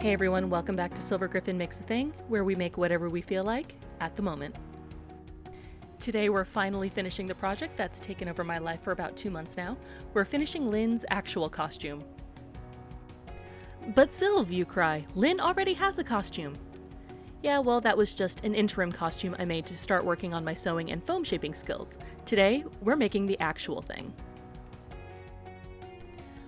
Hey everyone, welcome back to SilverGryphon Makes a Thing, where we make whatever we feel like, at the moment. Today we're finally finishing the project that's taken over my life for about 2 months now. We're finishing Lyn's actual costume. But Sylv, you cry, Lyn already has a costume! Yeah, well, that was just an interim costume I made to start working on my sewing and foam shaping skills. Today, we're making the actual thing.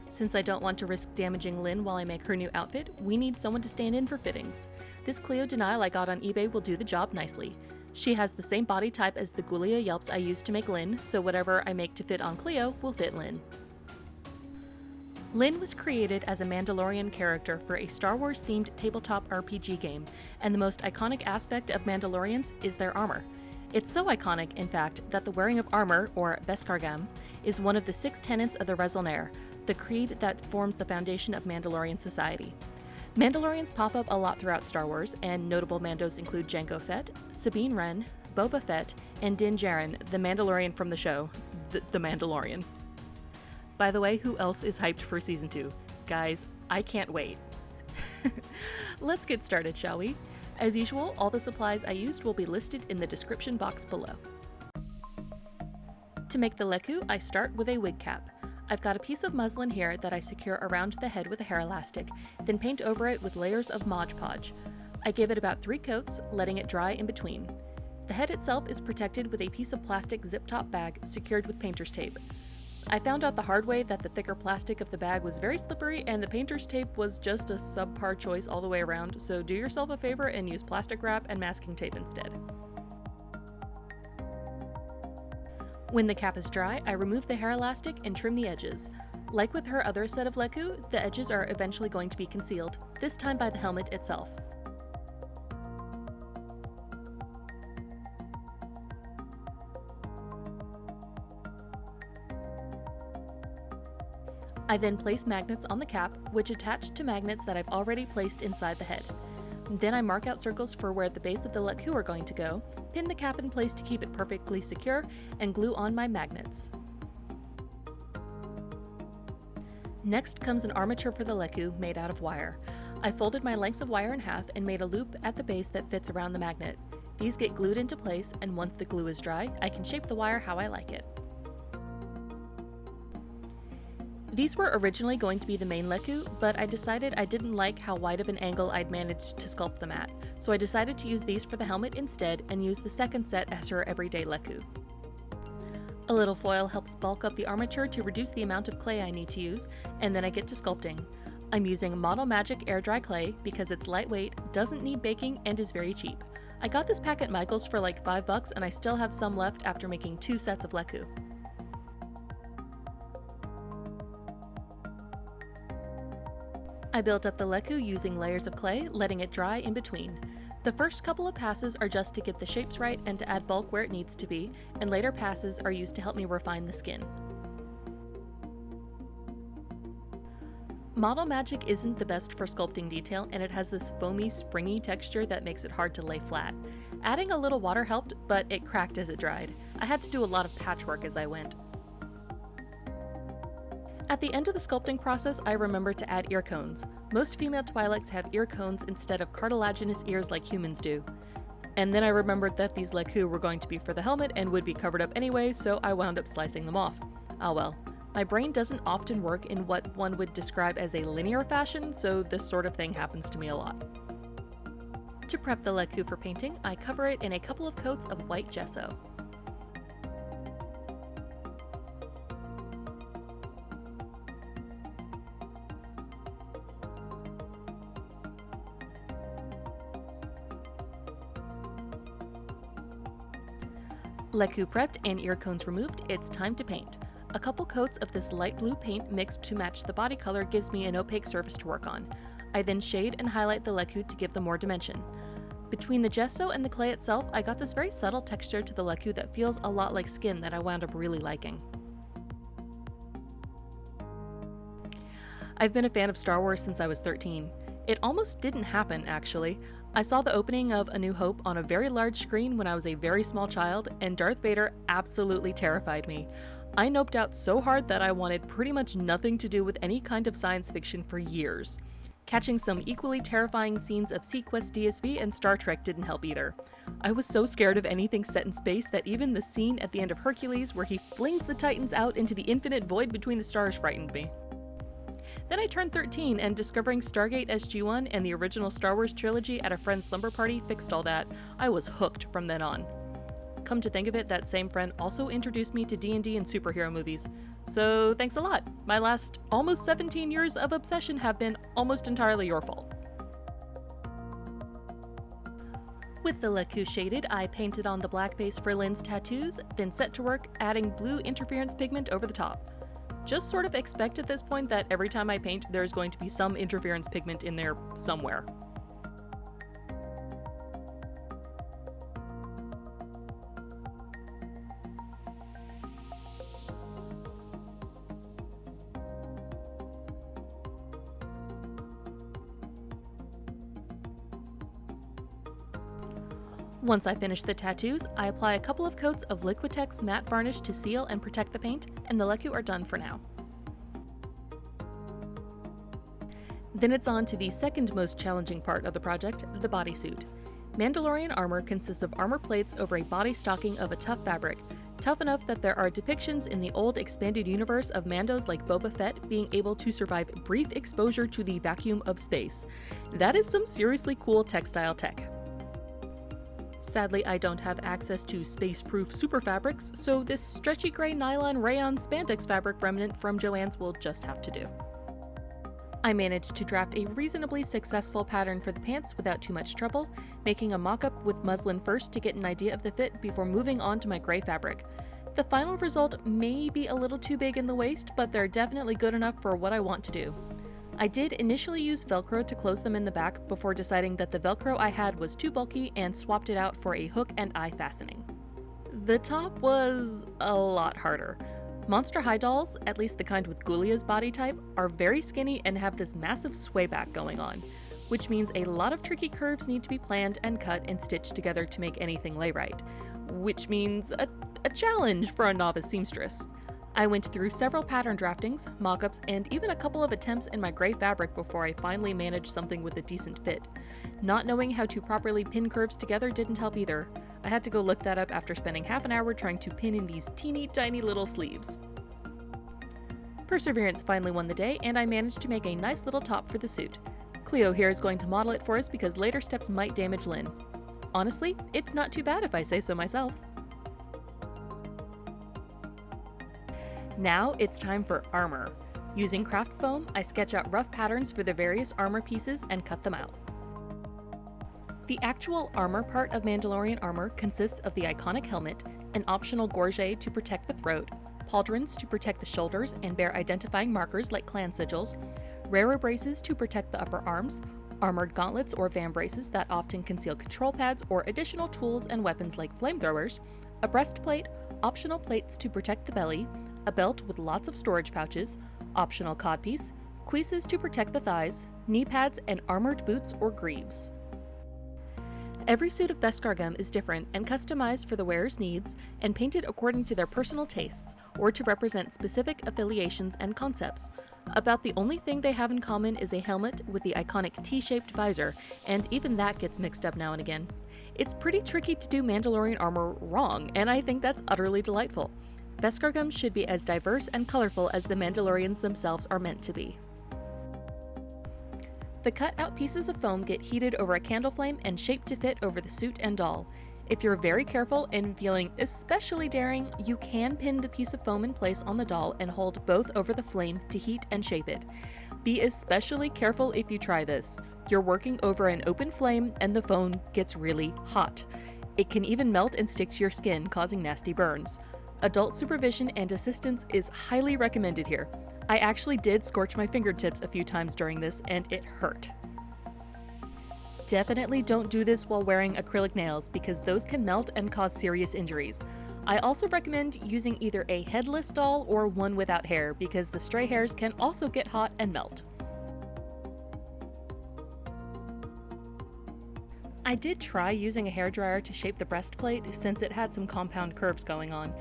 Since I don't want to risk damaging Lyn while I make her new outfit, we need someone to stand in for fittings. This Cleo denial I got on eBay will do the job nicely. She has the same body type as the Gulia yelps I used to make Lyn, so whatever I make to fit on Cleo will fit Lyn. Lyn was created as a Mandalorian character for a Star Wars themed tabletop RPG game, and the most iconic aspect of Mandalorians is their armor. It's so iconic, in fact, that the wearing of armor, or Beskargam, is one of the 6 tenets of the Rezalnair, the creed that forms the foundation of Mandalorian society. Mandalorians pop up a lot throughout Star Wars, and notable Mandos include Jango Fett, Sabine Wren, Boba Fett, and Din Djarin, the Mandalorian from the show, The Mandalorian. By the way, who else is hyped for Season 2? Guys, I can't wait. Let's get started, shall we? As usual, all the supplies I used will be listed in the description box below. To make the Leku, I start with a wig cap. I've got a piece of muslin here that I secure around the head with a hair elastic, then paint over it with layers of Modge Podge. I give it about 3 coats, letting it dry in between. The head itself is protected with a piece of plastic zip-top bag secured with painter's tape. I found out the hard way that the thicker plastic of the bag was very slippery and the painter's tape was just a subpar choice all the way around, so do yourself a favor and use plastic wrap and masking tape instead. When the cap is dry, I remove the hair elastic and trim the edges. Like with her other set of Leku, the edges are eventually going to be concealed, this time by the helmet itself. I then place magnets on the cap, which attach to magnets that I've already placed inside the head. Then I mark out circles for where the base of the Leku are going to go, pin the cap in place to keep it perfectly secure, and glue on my magnets. Next comes an armature for the Leku made out of wire. I folded my lengths of wire in half and made a loop at the base that fits around the magnet. These get glued into place, and once the glue is dry, I can shape the wire how I like it. These were originally going to be the main Leku, but I decided I didn't like how wide of an angle I'd managed to sculpt them at, so I decided to use these for the helmet instead and use the second set as her everyday Leku. A little foil helps bulk up the armature to reduce the amount of clay I need to use, and then I get to sculpting. I'm using Model Magic Air Dry Clay because it's lightweight, doesn't need baking, and is very cheap. I got this pack at Michael's for like $5 and I still have some left after making 2 sets of Leku. I built up the Leku using layers of clay, letting it dry in between. The first couple of passes are just to get the shapes right and to add bulk where it needs to be, and later passes are used to help me refine the skin. Model Magic isn't the best for sculpting detail, and it has this foamy, springy texture that makes it hard to lay flat. Adding a little water helped, but it cracked as it dried. I had to do a lot of patchwork as I went. At the end of the sculpting process, I remembered to add ear cones. Most female Twi'leks have ear cones instead of cartilaginous ears like humans do. And then I remembered that these Leku were going to be for the helmet and would be covered up anyway, so I wound up slicing them off. Ah well. My brain doesn't often work in what one would describe as a linear fashion, so this sort of thing happens to me a lot. To prep the Leku for painting, I cover it in a couple of coats of white gesso. Leku prepped and ear cones removed, it's time to paint. A couple coats of this light blue paint mixed to match the body color gives me an opaque surface to work on. I then shade and highlight the Leku to give them more dimension. Between the gesso and the clay itself, I got this very subtle texture to the Leku that feels a lot like skin that I wound up really liking. I've been a fan of Star Wars since I was 13. It almost didn't happen, actually. I saw the opening of A New Hope on a very large screen when I was a very small child, and Darth Vader absolutely terrified me. I noped out so hard that I wanted pretty much nothing to do with any kind of science fiction for years. Catching some equally terrifying scenes of Sequest DSV and Star Trek didn't help either. I was so scared of anything set in space that even the scene at the end of Hercules where he flings the Titans out into the infinite void between the stars frightened me. Then I turned 13 and discovering Stargate SG-1 and the original Star Wars trilogy at a friend's slumber party fixed all that. I was hooked from then on. Come to think of it, that same friend also introduced me to D&D and superhero movies. So thanks a lot. My last almost 17 years of obsession have been almost entirely your fault. With the Leku shaded, I painted on the black base for Lyn's tattoos, then set to work adding blue interference pigment over the top. Just sort of expect at this point that every time I paint, there's going to be some interference pigment in there somewhere. Once I finish the tattoos, I apply a couple of coats of Liquitex matte varnish to seal and protect the paint, and the Leku are done for now. Then it's on to the second most challenging part of the project, the bodysuit. Mandalorian armor consists of armor plates over a body stocking of a tough fabric, tough enough that there are depictions in the old expanded universe of Mandos like Boba Fett being able to survive brief exposure to the vacuum of space. That is some seriously cool textile tech. Sadly, I don't have access to space-proof super fabrics, so this stretchy gray nylon rayon spandex fabric remnant from Joann's will just have to do. I managed to draft a reasonably successful pattern for the pants without too much trouble, making a mock-up with muslin first to get an idea of the fit before moving on to my gray fabric. The final result may be a little too big in the waist, but they're definitely good enough for what I want to do. I did initially use Velcro to close them in the back before deciding that the Velcro I had was too bulky and swapped it out for a hook and eye fastening. The top was a lot harder. Monster High dolls, at least the kind with Ghoulia's body type, are very skinny and have this massive sway back going on, which means a lot of tricky curves need to be planned and cut and stitched together to make anything lay right, which means a challenge for a novice seamstress. I went through several pattern draftings, mock-ups, and even a couple of attempts in my gray fabric before I finally managed something with a decent fit. Not knowing how to properly pin curves together didn't help either. I had to go look that up after spending half an hour trying to pin in these teeny tiny little sleeves. Perseverance finally won the day, and I managed to make a nice little top for the suit. Cleo here is going to model it for us because later steps might damage Lyn. Honestly, it's not too bad if I say so myself. Now it's time for armor. Using craft foam, I sketch out rough patterns for the various armor pieces and cut them out. The actual armor part of Mandalorian armor consists of the iconic helmet, an optional gorget to protect the throat, pauldrons to protect the shoulders and bear identifying markers like clan sigils, rarer braces to protect the upper arms, armored gauntlets or van braces that often conceal control pads or additional tools and weapons like flamethrowers, a breastplate, optional plates to protect the belly, a belt with lots of storage pouches, optional codpiece, cuisses to protect the thighs, knee pads, and armored boots or greaves. Every suit of Beskar gum is different and customized for the wearer's needs and painted according to their personal tastes or to represent specific affiliations and concepts. About the only thing they have in common is a helmet with the iconic T-shaped visor, and even that gets mixed up now and again. It's pretty tricky to do Mandalorian armor wrong, and I think that's utterly delightful. Beskar gum should be as diverse and colorful as the Mandalorians themselves are meant to be. The cut-out pieces of foam get heated over a candle flame and shaped to fit over the suit and doll. If you're very careful and feeling especially daring, you can pin the piece of foam in place on the doll and hold both over the flame to heat and shape it. Be especially careful if you try this. You're working over an open flame and the foam gets really hot. It can even melt and stick to your skin, causing nasty burns. Adult supervision and assistance is highly recommended here. I actually did scorch my fingertips a few times during this, and it hurt. Definitely don't do this while wearing acrylic nails because those can melt and cause serious injuries. I also recommend using either a headless doll or one without hair because the stray hairs can also get hot and melt. I did try using a hairdryer to shape the breastplate since it had some compound curves going on.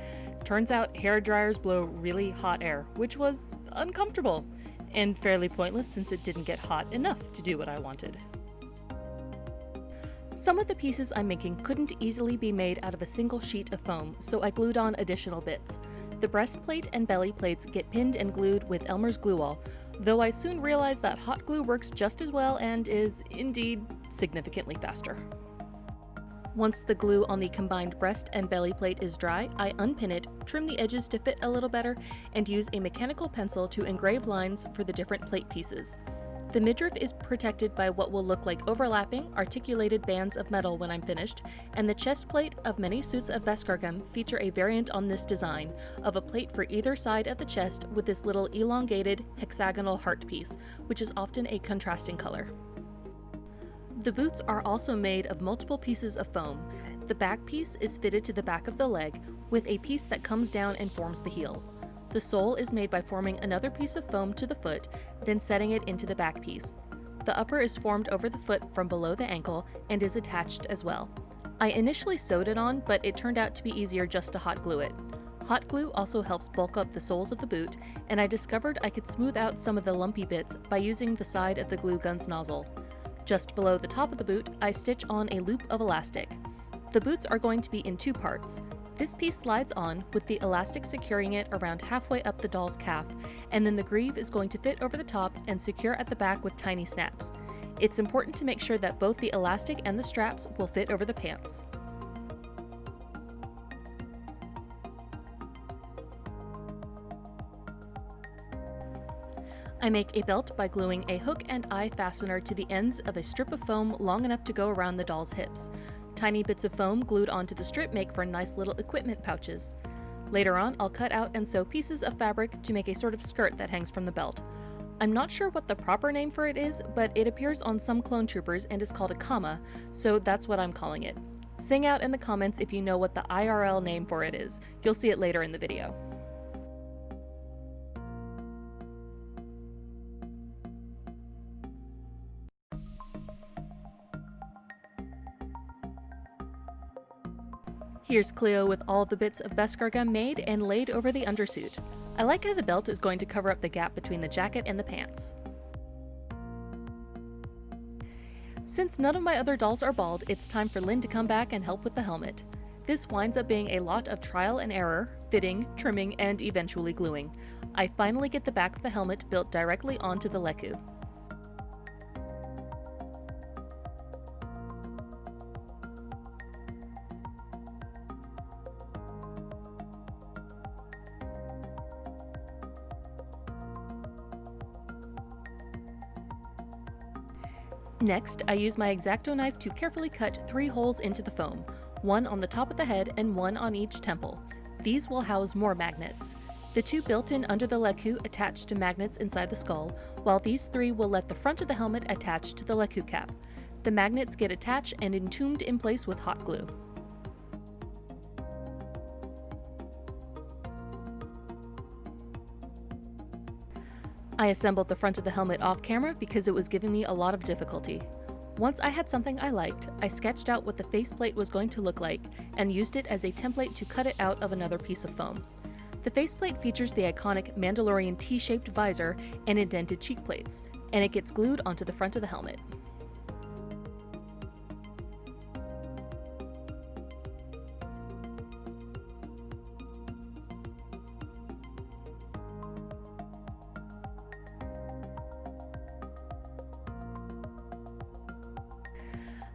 Turns out hair dryers blow really hot air, which was uncomfortable. and fairly pointless since it didn't get hot enough to do what I wanted. Some of the pieces I'm making couldn't easily be made out of a single sheet of foam, so I glued on additional bits. The breastplate and belly plates get pinned and glued with Elmer's glue all, though I soon realized that hot glue works just as well and is, indeed, significantly faster. Once the glue on the combined breast and belly plate is dry, I unpin it, trim the edges to fit a little better, and use a mechanical pencil to engrave lines for the different plate pieces. The midriff is protected by what will look like overlapping, articulated bands of metal when I'm finished, and the chest plate of many suits of Beskar gum feature a variant on this design, of a plate for either side of the chest with this little elongated, hexagonal heart piece, which is often a contrasting color. The boots are also made of multiple pieces of foam. The back piece is fitted to the back of the leg, with a piece that comes down and forms the heel. The sole is made by forming another piece of foam to the foot, then setting it into the back piece. The upper is formed over the foot from below the ankle and is attached as well. I initially sewed it on, but it turned out to be easier just to hot glue it. Hot glue also helps bulk up the soles of the boot, and I discovered I could smooth out some of the lumpy bits by using the side of the glue gun's nozzle. Just below the top of the boot, I stitch on a loop of elastic. The boots are going to be in two parts. This piece slides on, with the elastic securing it around halfway up the doll's calf, and then the greave is going to fit over the top and secure at the back with tiny snaps. It's important to make sure that both the elastic and the straps will fit over the pants. I make a belt by gluing a hook and eye fastener to the ends of a strip of foam long enough to go around the doll's hips. Tiny bits of foam glued onto the strip make for nice little equipment pouches. Later on, I'll cut out and sew pieces of fabric to make a sort of skirt that hangs from the belt. I'm not sure what the proper name for it is, but it appears on some clone troopers and is called a kama, so that's what I'm calling it. Sing out in the comments if you know what the IRL name for it is. You'll see it later in the video. Here's Cleo with all the bits of Beskar gum made and laid over the undersuit. I like how the belt is going to cover up the gap between the jacket and the pants. Since none of my other dolls are bald, it's time for Lyn to come back and help with the helmet. This winds up being a lot of trial and error, fitting, trimming, and eventually gluing. I finally get the back of the helmet built directly onto the Leku. Next, I use my X-acto knife to carefully cut 3 holes into the foam, one on the top of the head and one on each temple. These will house more magnets. The 2 built in under the Leku attach to magnets inside the skull, while these 3 will let the front of the helmet attach to the Leku cap. The magnets get attached and entombed in place with hot glue. I assembled the front of the helmet off camera because it was giving me a lot of difficulty. Once I had something I liked, I sketched out what the faceplate was going to look like and used it as a template to cut it out of another piece of foam. The faceplate features the iconic Mandalorian T-shaped visor and indented cheek plates, and it gets glued onto the front of the helmet.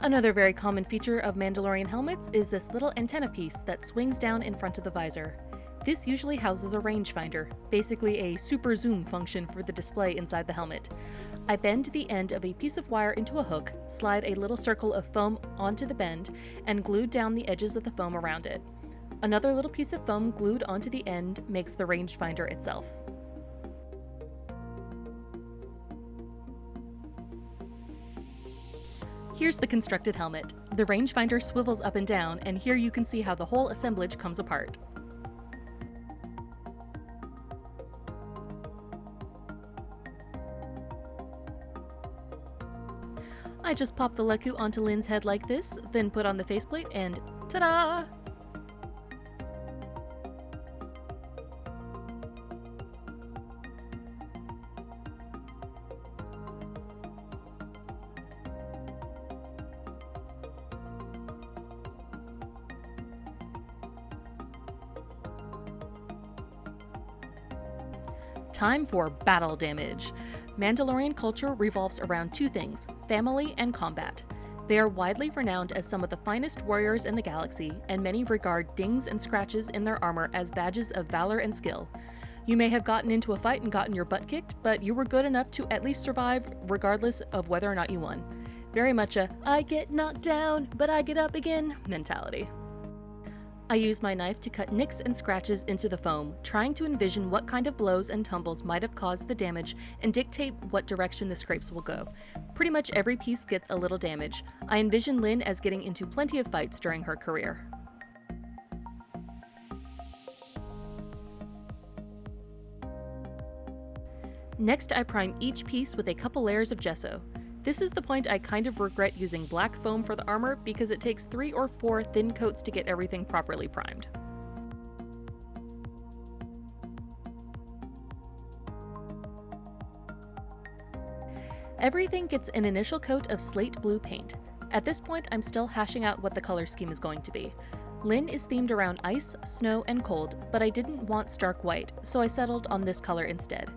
Another very common feature of Mandalorian helmets is this little antenna piece that swings down in front of the visor. This usually houses a rangefinder, basically a super zoom function for the display inside the helmet. I bend the end of a piece of wire into a hook, slide a little circle of foam onto the bend, and glue down the edges of the foam around it. Another little piece of foam glued onto the end makes the rangefinder itself. Here's the constructed helmet. The rangefinder swivels up and down, and here you can see how the whole assemblage comes apart. I just pop the Leku onto Lyn's head like this, then put on the faceplate and ta-da! Time for battle damage. Mandalorian culture revolves around two things: family and combat. They are widely renowned as some of the finest warriors in the galaxy, and many regard dings and scratches in their armor as badges of valor and skill. You may have gotten into a fight and gotten your butt kicked, but you were good enough to at least survive regardless of whether or not you won. Very much a "I get knocked down, but I get up again" mentality. I use my knife to cut nicks and scratches into the foam, trying to envision what kind of blows and tumbles might have caused the damage and dictate what direction the scrapes will go. Pretty much every piece gets a little damage. I envision Lyn as getting into plenty of fights during her career. Next, I prime each piece with a couple layers of gesso. This is the point I kind of regret using black foam for the armor because it takes 3 or 4 thin coats to get everything properly primed. Everything gets an initial coat of slate blue paint. At this point, I'm still hashing out what the color scheme is going to be. Lyn is themed around ice, snow, and cold, but I didn't want stark white, so I settled on this color instead.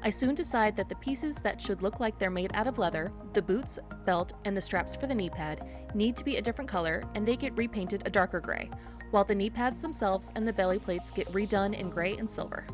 I soon decide that the pieces that should look like they're made out of leather, the boots, belt, and the straps for the knee pad, need to be a different color, and they get repainted a darker gray, while the knee pads themselves and the belly plates get redone in gray and silver.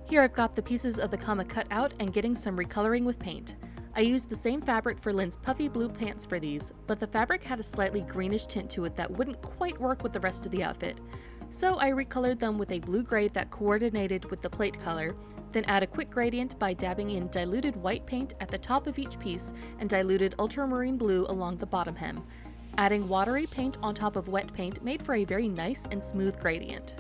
Here I've got the pieces of the kama cut out and getting some recoloring with paint. I used the same fabric for Lyn's puffy blue pants for these, but the fabric had a slightly greenish tint to it that wouldn't quite work with the rest of the outfit. So I recolored them with a blue-gray that coordinated with the plate color, then add a quick gradient by dabbing in diluted white paint at the top of each piece and diluted ultramarine blue along the bottom hem. Adding watery paint on top of wet paint made for a very nice and smooth gradient.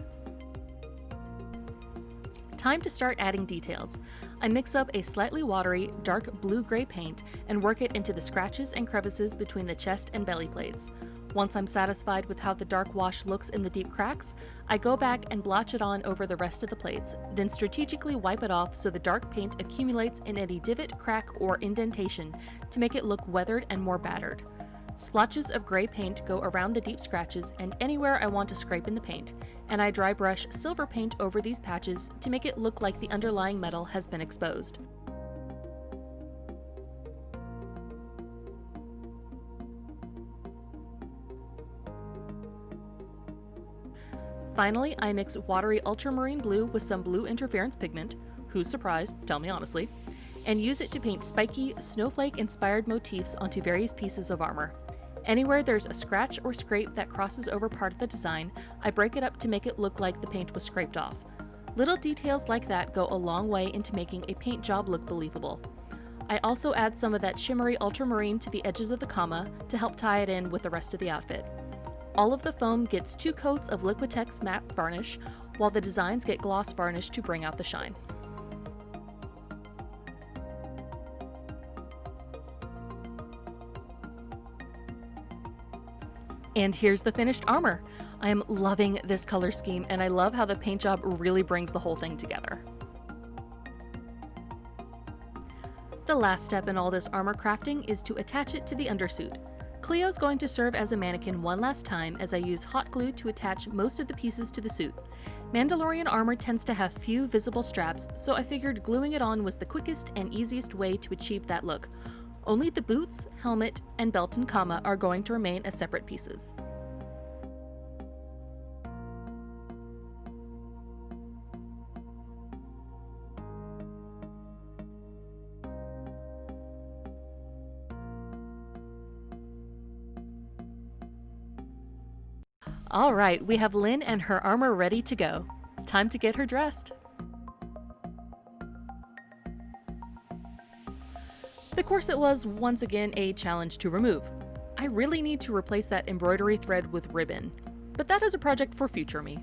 Time to start adding details. I mix up a slightly watery, dark blue-gray paint and work it into the scratches and crevices between the chest and belly plates. Once I'm satisfied with how the dark wash looks in the deep cracks, I go back and blotch it on over the rest of the plates, then strategically wipe it off so the dark paint accumulates in any divot, crack, or indentation to make it look weathered and more battered. Splotches of gray paint go around the deep scratches and anywhere I want to scrape in the paint, and I dry brush silver paint over these patches to make it look like the underlying metal has been exposed. Finally, I mix watery ultramarine blue with some blue interference pigment, who's surprised, tell me honestly, and use it to paint spiky, snowflake-inspired motifs onto various pieces of armor. Anywhere there's a scratch or scrape that crosses over part of the design, I break it up to make it look like the paint was scraped off. Little details like that go a long way into making a paint job look believable. I also add some of that shimmery ultramarine to the edges of the kama to help tie it in with the rest of the outfit. All of the foam gets 2 coats of Liquitex Matte varnish, while the designs get gloss varnish to bring out the shine. And here's the finished armor. I am loving this color scheme, and I love how the paint job really brings the whole thing together. The last step in all this armor crafting is to attach it to the undersuit. Cleo's going to serve as a mannequin one last time as I use hot glue to attach most of the pieces to the suit. Mandalorian armor tends to have few visible straps, so I figured gluing it on was the quickest and easiest way to achieve that look. Only the boots, helmet, and belt and kama are going to remain as separate pieces. Alright, we have Lyn and her armor ready to go. Time to get her dressed. The corset was once again a challenge to remove. I really need to replace that embroidery thread with ribbon, but that is a project for future me.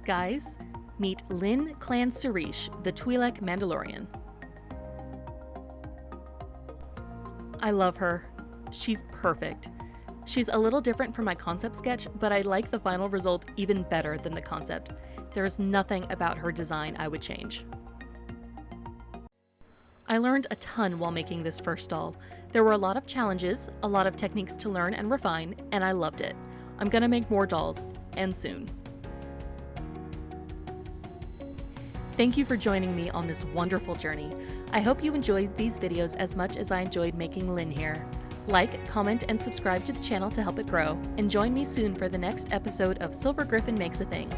Guys, meet Lyn Clan Surish, the Twi'lek Mandalorian. I love her. She's perfect. She's a little different from my concept sketch, but I like the final result even better than the concept. There's nothing about her design I would change. I learned a ton while making this first doll. There were a lot of challenges, a lot of techniques to learn and refine, and I loved it. I'm gonna make more dolls, and soon. Thank you for joining me on this wonderful journey. I hope you enjoyed these videos as much as I enjoyed making Lyn here. Like, comment, and subscribe to the channel to help it grow, and join me soon for the next episode of SilverGryphon Makes a Thing.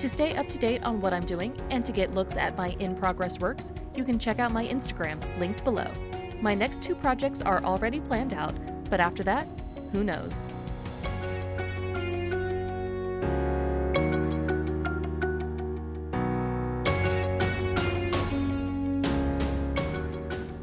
To stay up to date on what I'm doing, and to get looks at my in-progress works, you can check out my Instagram, linked below. My next 2 projects are already planned out, but after that, who knows?